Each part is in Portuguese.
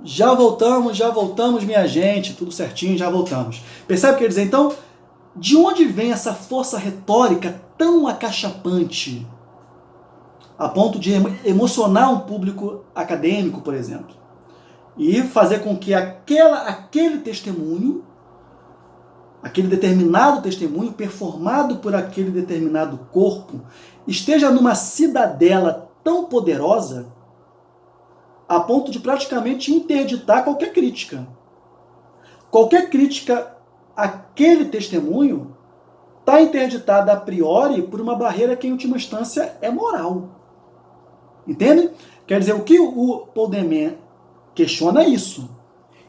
Já voltamos, minha gente, tudo certinho, já voltamos. Percebe o que quer dizer? Então, de onde vem essa força retórica tão acachapante, a ponto de emocionar um público acadêmico, por exemplo, e fazer com que aquele testemunho, aquele determinado testemunho, performado por aquele determinado corpo, esteja numa cidadela tão poderosa a ponto de praticamente interditar qualquer crítica. Qualquer crítica àquele testemunho está interditada a priori por uma barreira que, em última instância, é moral. Entende? Quer dizer, o que o Paul Demen questiona é isso.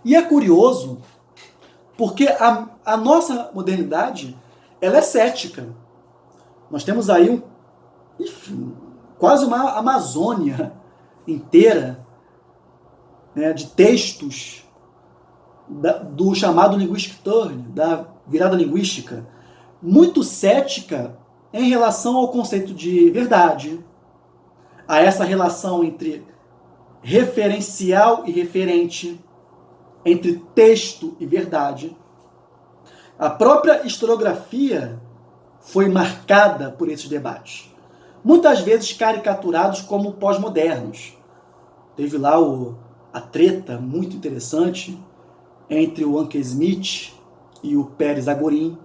E é curioso, porque a nossa modernidade ela é cética. Nós temos aí, enfim, quase uma Amazônia inteira, né, de textos do chamado linguistic turn, da virada linguística, muito cética em relação ao conceito de verdade, a essa relação entre referencial e referente, entre texto e verdade. A própria historiografia foi marcada por esses debates, muitas vezes caricaturados como pós-modernos. Teve lá a treta muito interessante entre o Anke Smith e o Pérez Agorin,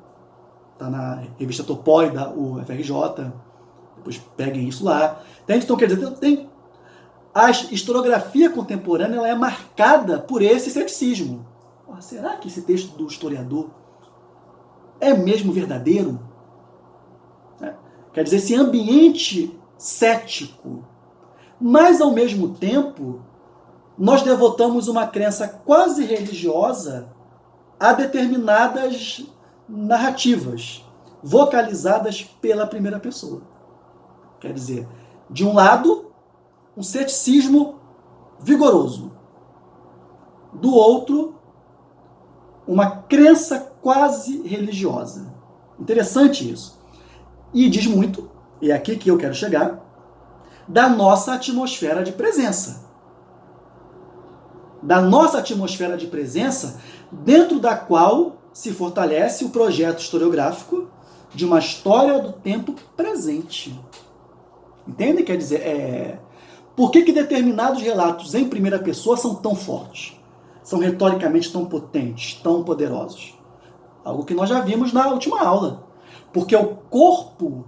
está na revista Topoi da UFRJ, depois peguem isso lá. Então, quer dizer, a historiografia contemporânea ela é marcada por esse ceticismo. Será que esse texto do historiador é mesmo verdadeiro? Quer dizer, esse ambiente cético, mas ao mesmo tempo nós devotamos uma crença quase religiosa a determinadas narrativas vocalizadas pela primeira pessoa. Quer dizer, de um lado, um ceticismo vigoroso. Do outro, uma crença quase religiosa. Interessante isso. E diz muito, e é aqui que eu quero chegar, da nossa atmosfera de presença. Da nossa atmosfera de presença, dentro da qual se fortalece o projeto historiográfico de uma história do tempo presente. Entende? Quer dizer, por que determinados relatos em primeira pessoa são tão fortes? São retoricamente tão potentes, tão poderosos? Algo que nós já vimos na última aula. Porque o corpo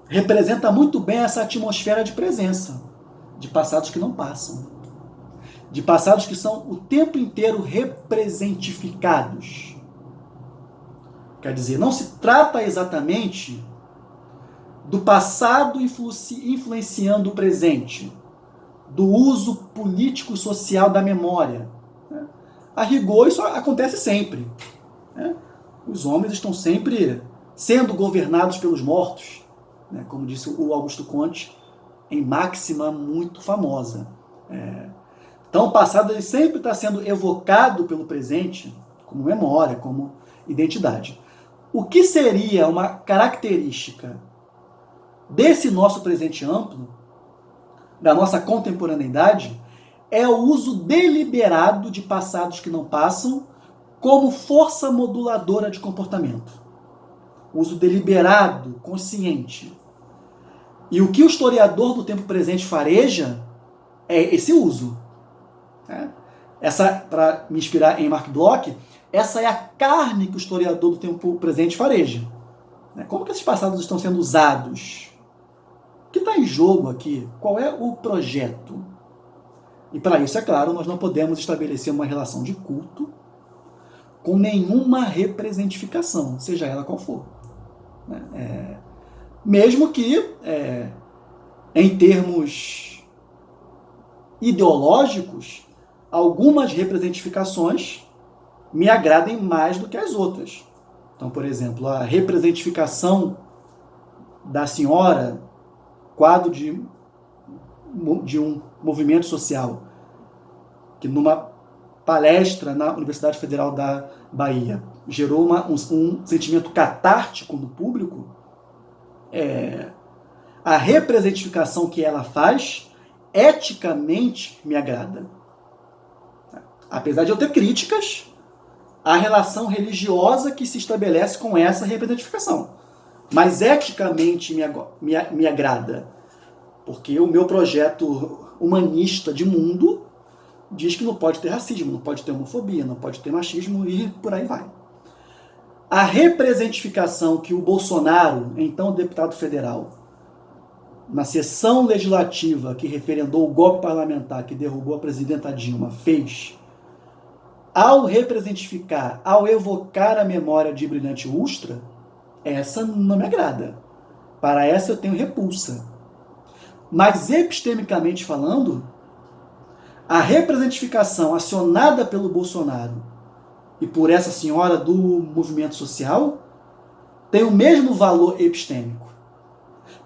representa muito bem essa atmosfera de presença, de passados que não passam, de passados que são o tempo inteiro representificados. Quer dizer, não se trata exatamente do passado influenciando o presente, do uso político e social da memória. A rigor, isso acontece sempre. Os homens estão sempre sendo governados pelos mortos, como disse o Augusto Comte, em máxima muito famosa. Então, o passado ele sempre está sendo evocado pelo presente como memória, como identidade. O que seria uma característica desse nosso presente amplo, da nossa contemporaneidade, é o uso deliberado de passados que não passam como força moduladora de comportamento. Uso deliberado, consciente. E o que o historiador do tempo presente fareja é esse uso. Para me inspirar em Mark Bloch, essa é a carne que o historiador do tempo presente fareja. Como que esses passados estão sendo usados? O que está em jogo aqui? Qual é o projeto? E para isso, é claro, nós não podemos estabelecer uma relação de culto com nenhuma representificação, seja ela qual for. Mesmo que, em termos ideológicos, algumas representificações me agradem mais do que as outras. Então, por exemplo, a representificação da senhora, quadro de um movimento social, que numa palestra na Universidade Federal da Bahia gerou um sentimento catártico no público, a representificação que ela faz, eticamente me agrada. Apesar de eu ter críticas à relação religiosa que se estabelece com essa representificação. Mas eticamente me agrada. Porque o meu projeto humanista de mundo diz que não pode ter racismo, não pode ter homofobia, não pode ter machismo e por aí vai. A representificação que o Bolsonaro, então deputado federal, na sessão legislativa que referendou o golpe parlamentar que derrubou a presidenta Dilma, fez, ao representificar, ao evocar a memória de Brilhante Ustra, essa não me agrada. Para essa eu tenho repulsa. Mas epistemicamente falando, a representificação acionada pelo Bolsonaro e por essa senhora do movimento social tem o mesmo valor epistêmico,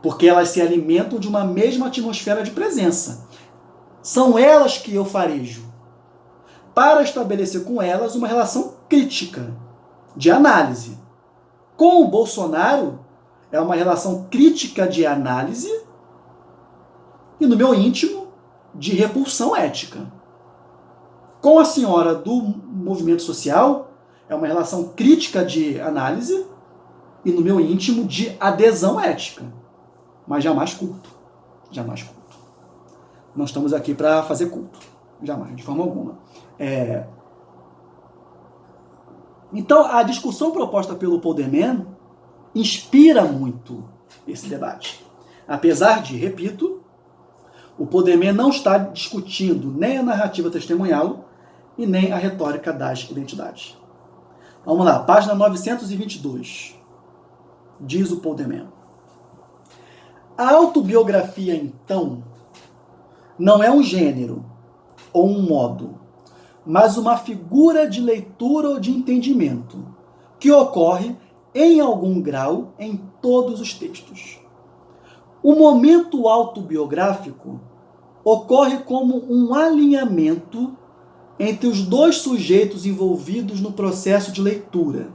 porque elas se alimentam de uma mesma atmosfera de presença. São elas que eu farejo, para estabelecer com elas uma relação crítica, de análise. Com o Bolsonaro, é uma relação crítica de análise e, no meu íntimo, de repulsão ética. Com a senhora do movimento social, é uma relação crítica de análise e, no meu íntimo, de adesão ética. Mas jamais culto. Jamais culto. Não estamos aqui para fazer culto. Jamais, de forma alguma. Então, a discussão proposta pelo Podeman inspira muito esse debate. Apesar de, repito, o Podeman não está discutindo nem a narrativa testemunhal e nem a retórica das identidades. Vamos lá, página 922. Diz o Podeman. A autobiografia, então, não é um gênero ou um modo, mas uma figura de leitura ou de entendimento que ocorre em algum grau em todos os textos. O momento autobiográfico ocorre como um alinhamento entre os dois sujeitos envolvidos no processo de leitura,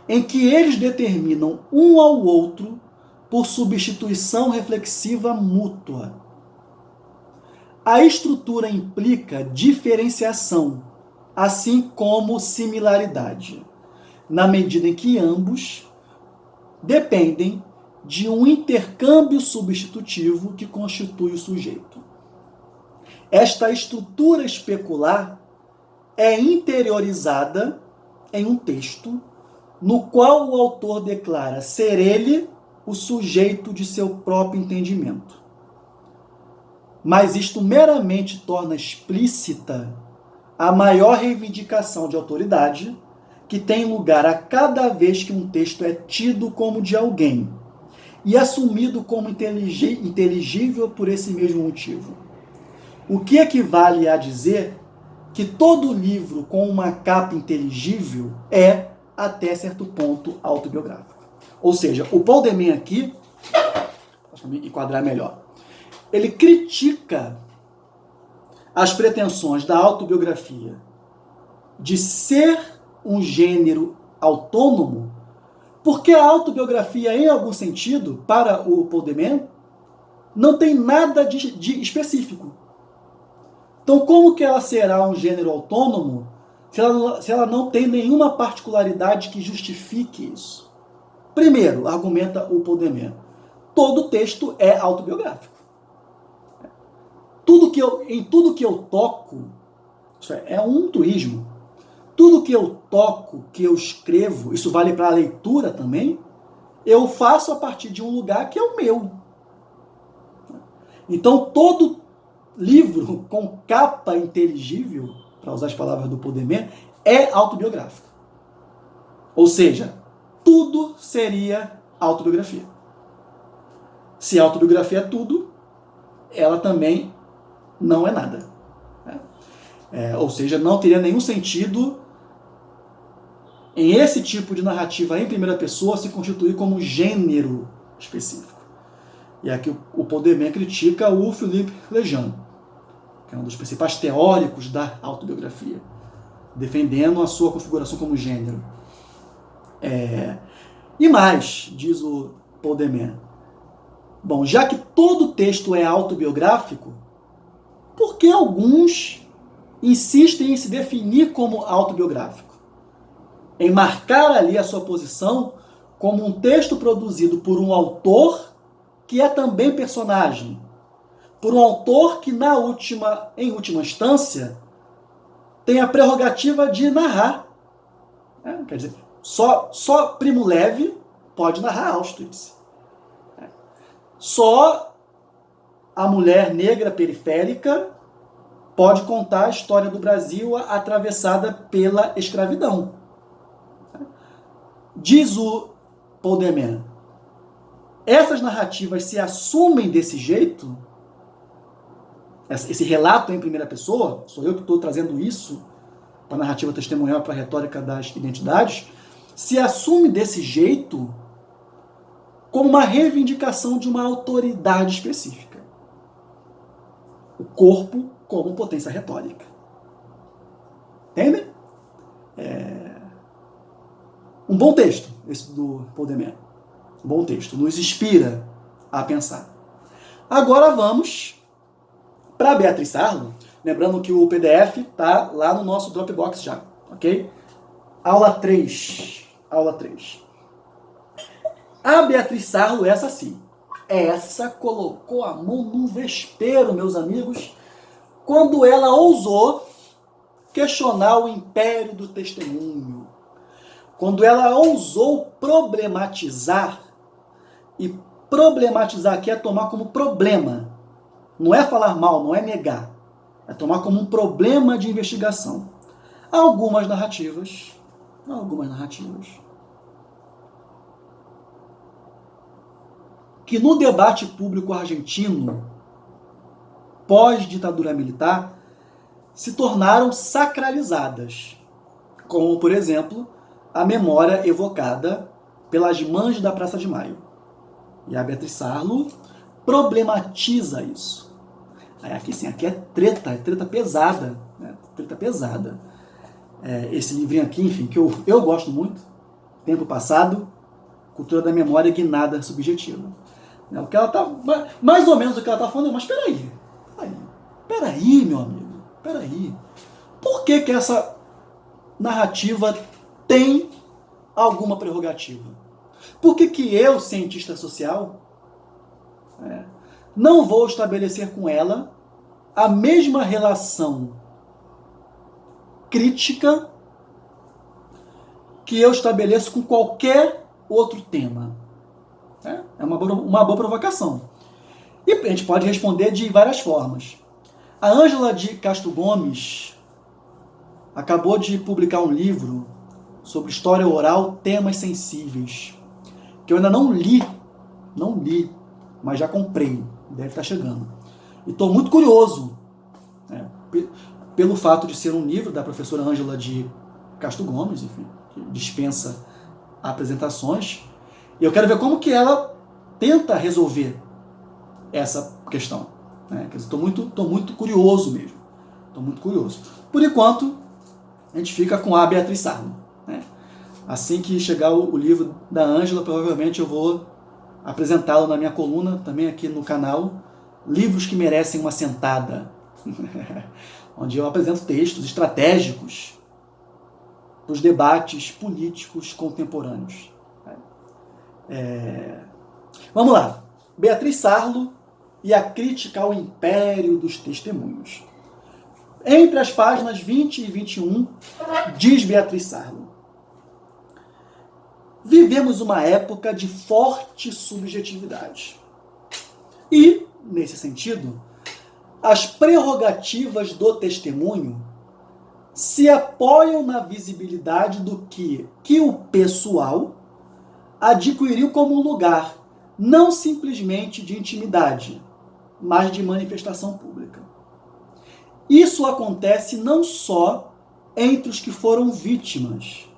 em que eles determinam um ao outro por substituição reflexiva mútua. A estrutura implica diferenciação, assim como similaridade, na medida em que ambos dependem de um intercâmbio substitutivo que constitui o sujeito. Esta estrutura especular é interiorizada em um texto no qual o autor declara ser ele o sujeito de seu próprio entendimento. Mas isto meramente torna explícita a maior reivindicação de autoridade que tem lugar a cada vez que um texto é tido como de alguém e assumido como inteligível por esse mesmo motivo. O que equivale a dizer que todo livro com uma capa inteligível é, até certo ponto, autobiográfico. Ou seja, o Paul Demen aqui, deixa eu enquadrar melhor, ele critica as pretensões da autobiografia de ser um gênero autônomo, porque a autobiografia, em algum sentido, para o Paul Demen, não tem nada de específico. Então, como que ela será um gênero autônomo se ela não tem nenhuma particularidade que justifique isso? Primeiro, argumenta o Paul Demen, todo texto é autobiográfico. Em tudo que eu toco, isso é um truísmo, tudo que eu toco, que eu escrevo, isso vale para a leitura também, eu faço a partir de um lugar que é o meu. Então, todo livro com capa inteligível, para usar as palavras do Paul Demen, é autobiográfico. Ou seja, tudo seria autobiografia. Se a autobiografia é tudo, ela também não é nada. Ou seja, não teria nenhum sentido em esse tipo de narrativa em primeira pessoa se constituir como gênero específico. E aqui o Paul Demen critica o Philippe Lejeune, que é um dos principais teóricos da autobiografia, defendendo a sua configuração como gênero. E mais, diz o Paul Demen, bom, já que todo texto é autobiográfico, por que alguns insistem em se definir como autobiográfico, em marcar ali a sua posição como um texto produzido por um autor que é também personagem, por um autor que em última instância, tem a prerrogativa de narrar. Quer dizer, só Primo Levi pode narrar Auschwitz. Só a mulher negra periférica pode contar a história do Brasil atravessada pela escravidão. Diz o Paul Demer, essas narrativas se assumem desse jeito, esse relato em primeira pessoa, sou eu que estou trazendo isso para a narrativa testemunhal, para a retórica das identidades, se assume desse jeito como uma reivindicação de uma autoridade específica. O corpo como potência retórica. Entendem? Um bom texto, esse do Paul Demer. Um bom texto, nos inspira a pensar. Agora vamos para Beatriz Sarlo, lembrando que o PDF está lá no nosso Dropbox já, ok? Aula 3. A Beatriz Sarlo, essa sim. Essa colocou a mão no vespeiro, meus amigos, quando ela ousou questionar o império do testemunho. Quando ela ousou problematizar, e problematizar aqui é tomar como problema. Não é falar mal, não é negar. É tomar como um problema de investigação. Algumas narrativas, que no debate público argentino, pós-ditadura militar, se tornaram sacralizadas. Como, por exemplo, a memória evocada pelas mães da Praça de Maio. E a Beatriz Sarlo problematiza isso. Aqui sim, aqui é treta pesada. Né? Treta pesada. Esse livrinho aqui, enfim, que eu gosto muito, Tempo Passado, Cultura da Memória Guinada Subjetiva. O que ela tá, mais ou menos o que ela está falando, mas peraí, meu amigo, peraí. Por que essa narrativa tem alguma prerrogativa? Por que eu, cientista social, não vou estabelecer com ela a mesma relação crítica que eu estabeleço com qualquer outro tema? É uma boa provocação. E a gente pode responder de várias formas. A Ângela de Castro Gomes acabou de publicar um livro sobre história oral, temas sensíveis, que eu ainda não li, mas já comprei, deve estar chegando. E estou muito curioso, pelo fato de ser um livro da professora Ângela de Castro Gomes, enfim, que dispensa apresentações, e eu quero ver como que ela tenta resolver essa questão. Estou muito curioso mesmo. Estou muito curioso. Por enquanto, a gente fica com a Beatriz Sarlo. Assim que chegar o livro da Ângela, provavelmente eu vou apresentá-lo na minha coluna, também aqui no canal, Livros que Merecem uma Sentada, onde eu apresento textos estratégicos para os debates políticos contemporâneos. Vamos lá. Beatriz Sarlo e a crítica ao império dos testemunhos. Entre as páginas 20 e 21, diz Beatriz Sarlo: vivemos uma época de forte subjetividade. E, nesse sentido, as prerrogativas do testemunho se apoiam na visibilidade do que o pessoal adquiriu como lugar, não simplesmente de intimidade, mas de manifestação pública. Isso acontece não só entre os que foram vítimas,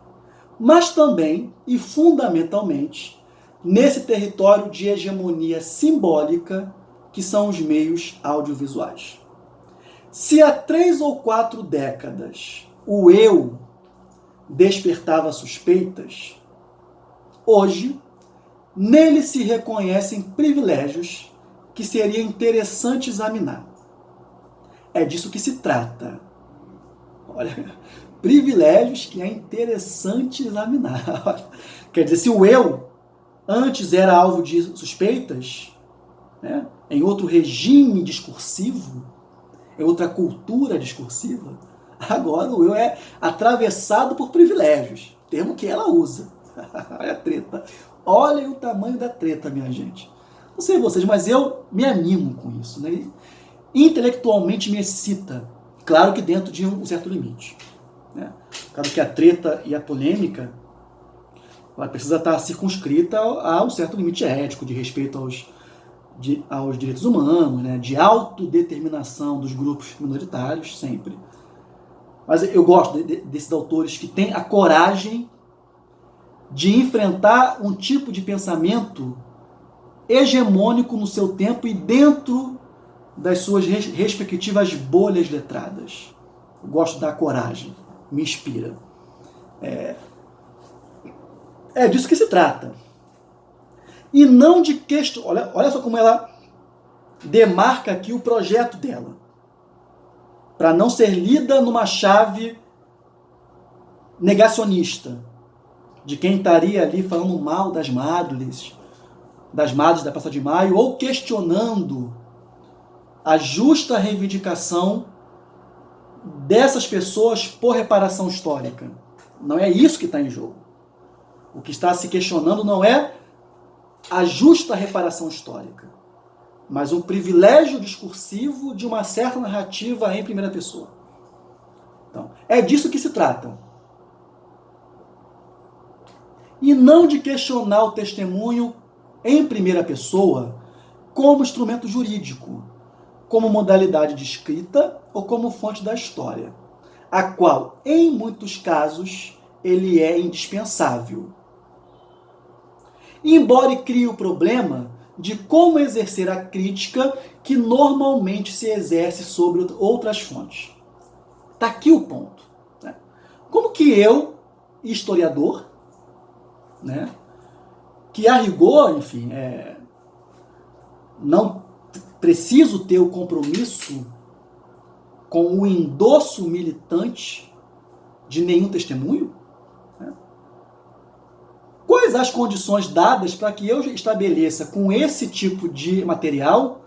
mas também e fundamentalmente nesse território de hegemonia simbólica que são os meios audiovisuais. Se há 3 ou 4 décadas o eu despertava suspeitas, hoje nele se reconhecem privilégios que seria interessante examinar. É disso que se trata. Olha, privilégios que é interessante examinar. Quer dizer, se o eu antes era alvo de suspeitas, né, em outro regime discursivo, em outra cultura discursiva, agora o eu é atravessado por privilégios, termo que ela usa. Olha a treta. Olhem o tamanho da treta, minha gente. Não sei vocês, mas eu me animo com isso, né? Intelectualmente me excita. Claro que dentro de um certo limite, né? Claro que a treta e a polêmica ela precisa estar circunscrita a um certo limite ético, de respeito aos direitos humanos, né? De autodeterminação dos grupos minoritários, sempre. Mas eu gosto desses autores que têm a coragem de enfrentar um tipo de pensamento hegemônico no seu tempo e dentro das suas respectivas bolhas letradas. Eu gosto da coragem, me inspira. É disso que se trata. E não de questão. Olha só como ela demarca aqui o projeto dela. Para não ser lida numa chave negacionista, de quem estaria ali falando mal das madres da Praça de Maio, ou questionando a justa reivindicação dessas pessoas por reparação histórica. Não é isso que está em jogo. O que está se questionando não é a justa reparação histórica, mas um privilégio discursivo de uma certa narrativa em primeira pessoa. Então, é disso que se trata. E não de questionar o testemunho em primeira pessoa como instrumento jurídico, como modalidade de escrita ou como fonte da história, a qual, em muitos casos, ele é indispensável. Embora crie o problema de como exercer a crítica que normalmente se exerce sobre outras fontes. Está aqui o ponto. Né? Como que eu, historiador, né, que a rigor, enfim, não preciso ter o compromisso com o endosso militante de nenhum testemunho, né? Quais as condições dadas para que eu estabeleça com esse tipo de material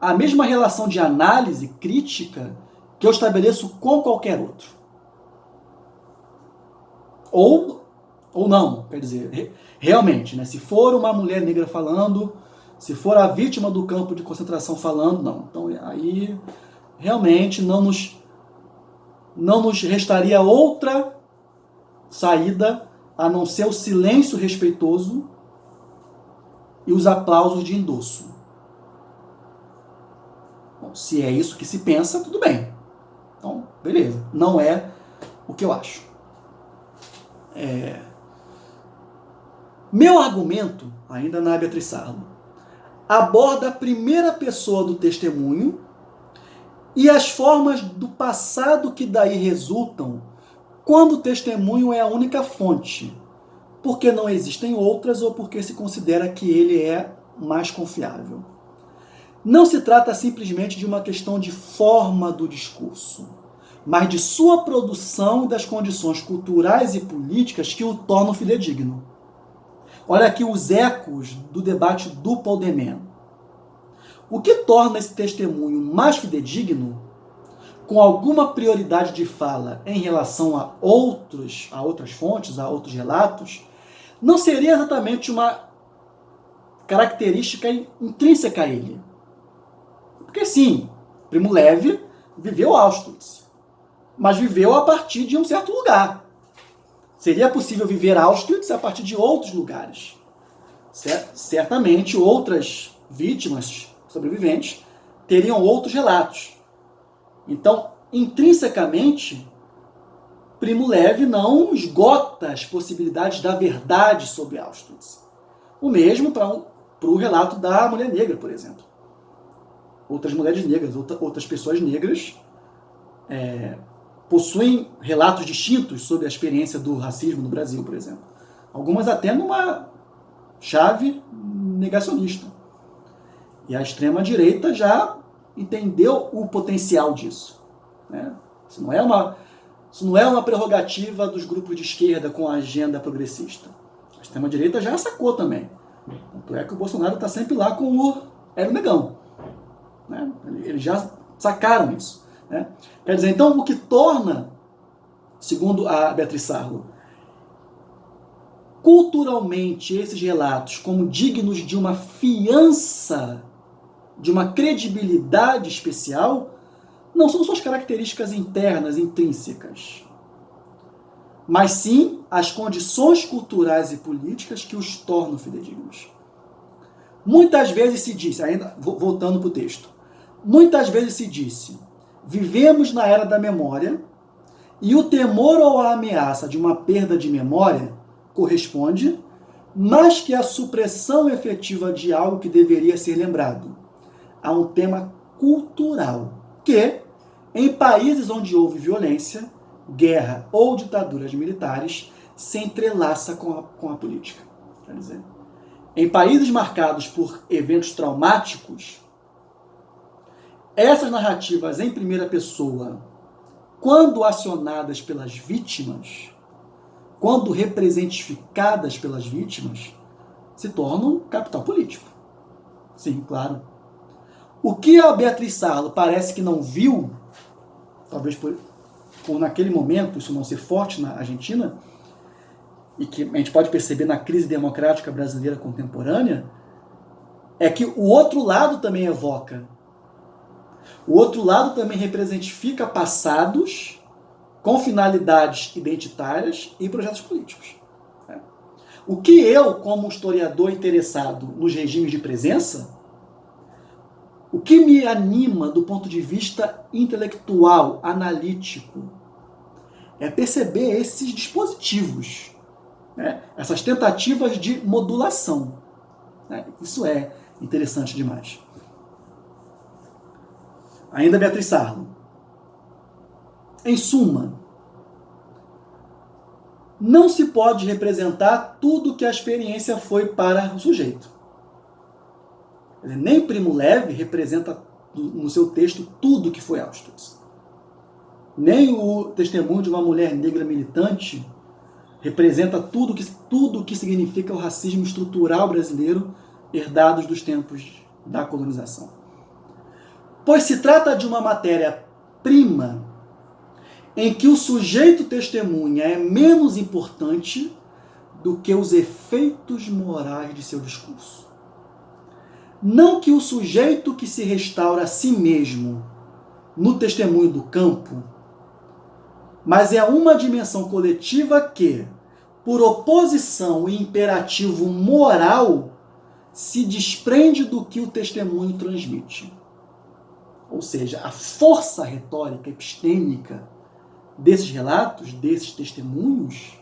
a mesma relação de análise crítica que eu estabeleço com qualquer outro? Ou não, quer dizer, realmente, né, se for uma mulher negra falando, se for a vítima do campo de concentração falando, não. Então aí realmente não nos restaria outra saída a não ser o silêncio respeitoso e os aplausos de endosso. Bom, se é isso que se pensa, tudo bem. Então, beleza. Não é o que eu acho. Meu argumento, ainda na Beatriz Sarlo, aborda a primeira pessoa do testemunho e as formas do passado que daí resultam quando o testemunho é a única fonte, porque não existem outras ou porque se considera que ele é mais confiável. Não se trata simplesmente de uma questão de forma do discurso, mas de sua produção e das condições culturais e políticas que o tornam fidedigno. Olha aqui os ecos do debate do Paul Demen. O que torna esse testemunho mais fidedigno, com alguma prioridade de fala em relação a outras fontes, a outros relatos, não seria exatamente uma característica intrínseca a ele. Porque sim, Primo Levi viveu Auschwitz, mas viveu a partir de um certo lugar. Seria possível viver Auschwitz a partir de outros lugares. Certamente outras vítimas sobreviventes teriam outros relatos. Então, intrinsecamente, Primo Levi não esgota as possibilidades da verdade sobre Auschwitz. O mesmo para o relato da mulher negra, por exemplo. Outras mulheres negras, outras pessoas negras possuem relatos distintos sobre a experiência do racismo no Brasil, por exemplo. Algumas até numa chave negacionista. E a extrema-direita já entendeu o potencial disso. Né? Isso não é uma Isso não é uma prerrogativa dos grupos de esquerda com a agenda progressista. A extrema-direita já sacou também. Tanto é que o Bolsonaro está sempre lá com o Hélio Negão. Né? Eles já sacaram isso. Né? Quer dizer, então, o que torna, segundo a Beatriz Sarlo, culturalmente esses relatos como dignos de uma fiança, de uma credibilidade especial, não são suas características internas, intrínsecas, mas sim as condições culturais e políticas que os tornam fidedignos. Muitas vezes se disse, ainda voltando para o texto, muitas vezes se disse, vivemos na era da memória e o temor ou a ameaça de uma perda de memória corresponde, mais que a supressão efetiva de algo que deveria ser lembrado, a um tema cultural que, em países onde houve violência, guerra ou ditaduras militares, se entrelaça com a política. Quer dizer, em países marcados por eventos traumáticos, essas narrativas em primeira pessoa, quando acionadas pelas vítimas, quando representificadas pelas vítimas, se tornam capital político. Sim, claro. O que a Beatriz Sarlo parece que não viu, talvez por naquele momento isso não ser forte na Argentina, e que a gente pode perceber na crise democrática brasileira contemporânea, é que o outro lado também evoca. O outro lado também representifica passados com finalidades identitárias e projetos políticos. O que eu, como historiador interessado nos regimes de presença, o que me anima do ponto de vista intelectual, analítico, é perceber esses dispositivos, né? Essas tentativas de modulação. Né? Isso é interessante demais. Ainda Beatriz Sarlo. Em suma, não se pode representar tudo que a experiência foi para o sujeito. Nem Primo Levi representa no seu texto tudo que foi Auschwitz. Nem o testemunho de uma mulher negra militante representa tudo que significa o racismo estrutural brasileiro herdados dos tempos da colonização. Pois se trata de uma matéria-prima em que o sujeito testemunha é menos importante do que os efeitos morais de seu discurso. Não que o sujeito que se restaura a si mesmo no testemunho do campo, mas é uma dimensão coletiva que, por oposição e imperativo moral, se desprende do que o testemunho transmite. Ou seja, a força retórica epistêmica desses relatos, desses testemunhos,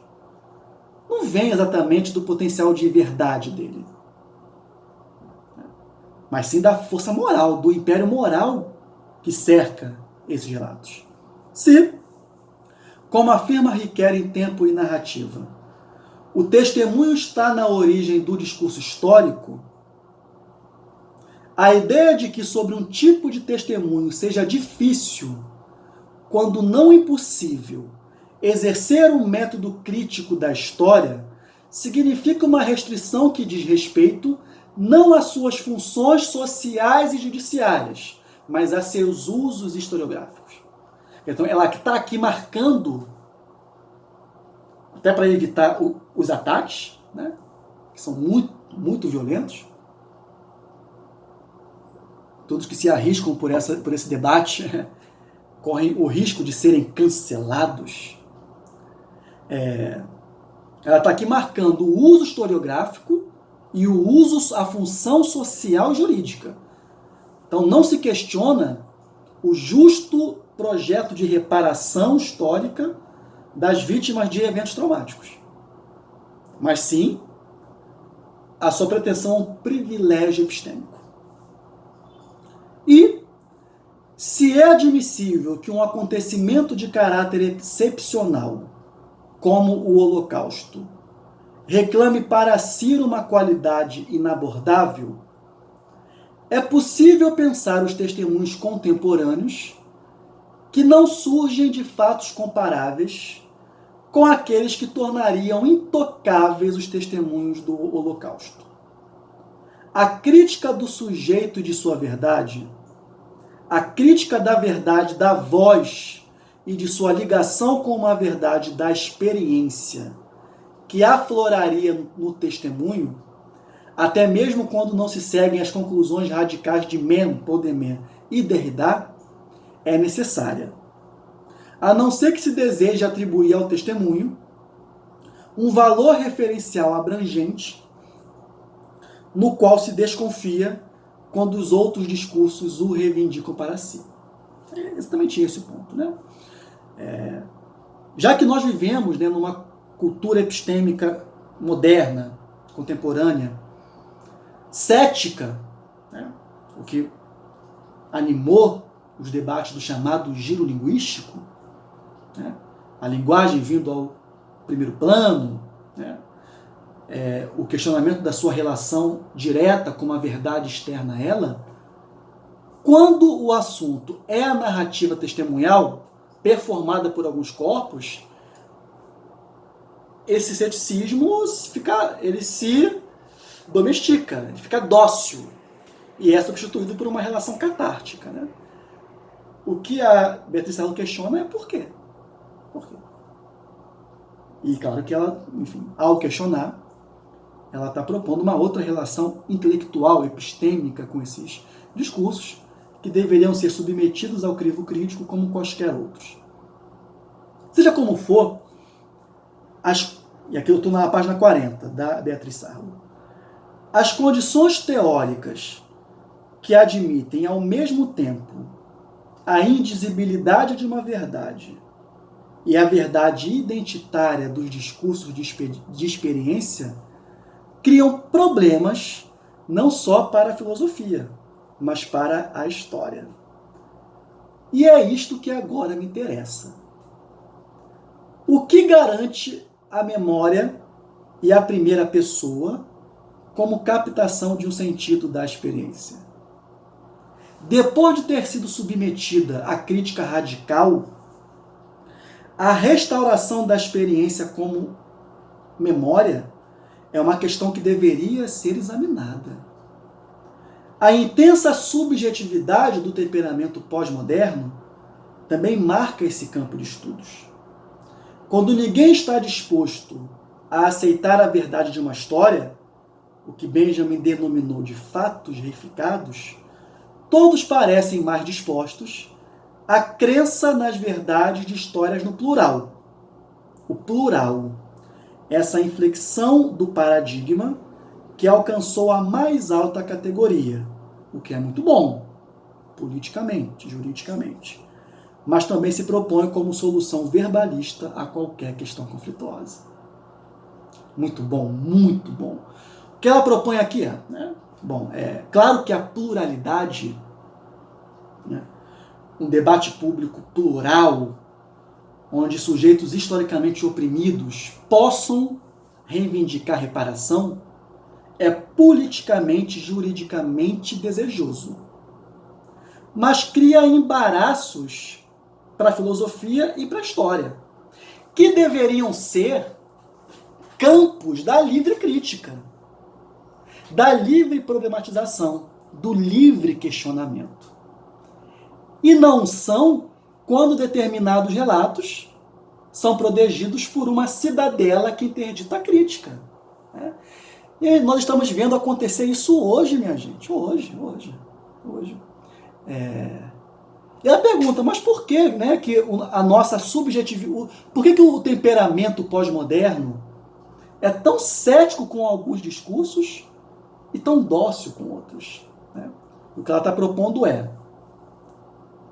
não vem exatamente do potencial de verdade dele, mas sim da força moral, do império moral que cerca esses relatos. Se, como afirma Riquet em Tempo e Narrativa, o testemunho está na origem do discurso histórico, a ideia de que sobre um tipo de testemunho seja difícil, quando não impossível, exercer um método crítico da história, significa uma restrição que diz respeito não às suas funções sociais e judiciárias, mas a seus usos historiográficos. Então, ela está aqui marcando, até para evitar os ataques, né, que são muito, muito violentos. Todos que se arriscam por esse debate correm o risco de serem cancelados. Ela está aqui marcando o uso historiográfico e o uso, a função social e jurídica. Então não se questiona o justo projeto de reparação histórica das vítimas de eventos traumáticos, mas sim a sua pretensão a um privilégio epistêmico. E se é admissível que um acontecimento de caráter excepcional, como o Holocausto, reclame para si uma qualidade inabordável, é possível pensar os testemunhos contemporâneos que não surgem de fatos comparáveis com aqueles que tornariam intocáveis os testemunhos do Holocausto. A crítica do sujeito e de sua verdade, a crítica da verdade da voz e de sua ligação com uma verdade da experiência, que afloraria no testemunho, até mesmo quando não se seguem as conclusões radicais de Mann, Paudeman e Derrida, é necessária. A não ser que se deseje atribuir ao testemunho um valor referencial abrangente, no qual se desconfia quando os outros discursos o reivindicam para si. É exatamente esse o ponto, né? Já que nós vivemos, né, numa cultura epistêmica moderna, contemporânea, cética, né, o que animou os debates do chamado giro linguístico, né, a linguagem vindo ao primeiro plano, né, o questionamento da sua relação direta com uma verdade externa a ela, quando o assunto é a narrativa testemunhal, performada por alguns corpos, esse ceticismo ele se domestica, ele fica dócil, e é substituído por uma relação catártica, né? O que a Beatriz Sarlo questiona é por quê? Por quê? E claro que ela, enfim, ao questionar, ela está propondo uma outra relação intelectual, epistêmica com esses discursos, que deveriam ser submetidos ao crivo crítico como quaisquer outros. Seja como for, e aqui eu estou na página 40 da Beatriz Sarlo, as condições teóricas que admitem ao mesmo tempo a indizibilidade de uma verdade e a verdade identitária dos discursos de experiência criam problemas não só para a filosofia, mas para a história. E é isto que agora me interessa. O que garante a memória e a primeira pessoa como captação de um sentido da experiência? Depois de ter sido submetida à crítica radical, a restauração da experiência como memória é uma questão que deveria ser examinada. A intensa subjetividade do temperamento pós-moderno também marca esse campo de estudos. Quando ninguém está disposto a aceitar a verdade de uma história, o que Benjamin denominou de fatos reificados, todos parecem mais dispostos à crença nas verdades de histórias no plural. O plural, essa inflexão do paradigma que alcançou a mais alta categoria, o que é muito bom, politicamente, juridicamente, mas também se propõe como solução verbalista a qualquer questão conflituosa. Muito bom, muito bom. O que ela propõe aqui é, né? Bom, é claro que a pluralidade, né, um debate público plural, onde sujeitos historicamente oprimidos possam reivindicar reparação, é politicamente, juridicamente desejoso. Mas cria embaraços para a filosofia e para a história, que deveriam ser campos da livre crítica, da livre problematização, do livre questionamento. E não são quando determinados relatos são protegidos por uma cidadela que interdita a crítica. Né? E nós estamos vendo acontecer isso hoje, minha gente. Hoje. E ela pergunta, mas por que, né, que a nossa subjetividade... Por que o temperamento pós-moderno é tão cético com alguns discursos e tão dócil com outros? Né? O que ela está propondo é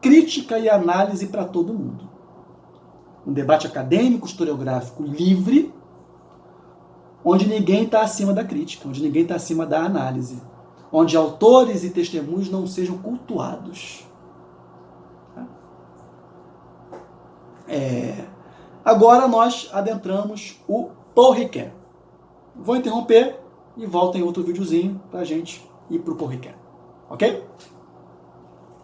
crítica e análise para todo mundo. Um debate acadêmico, historiográfico livre, onde ninguém está acima da crítica, onde ninguém está acima da análise, onde autores e testemunhos não sejam cultuados. Agora nós adentramos o Paul Ricoeur. Vou interromper e volto em outro videozinho para a gente ir para o Paul Ricoeur. Ok?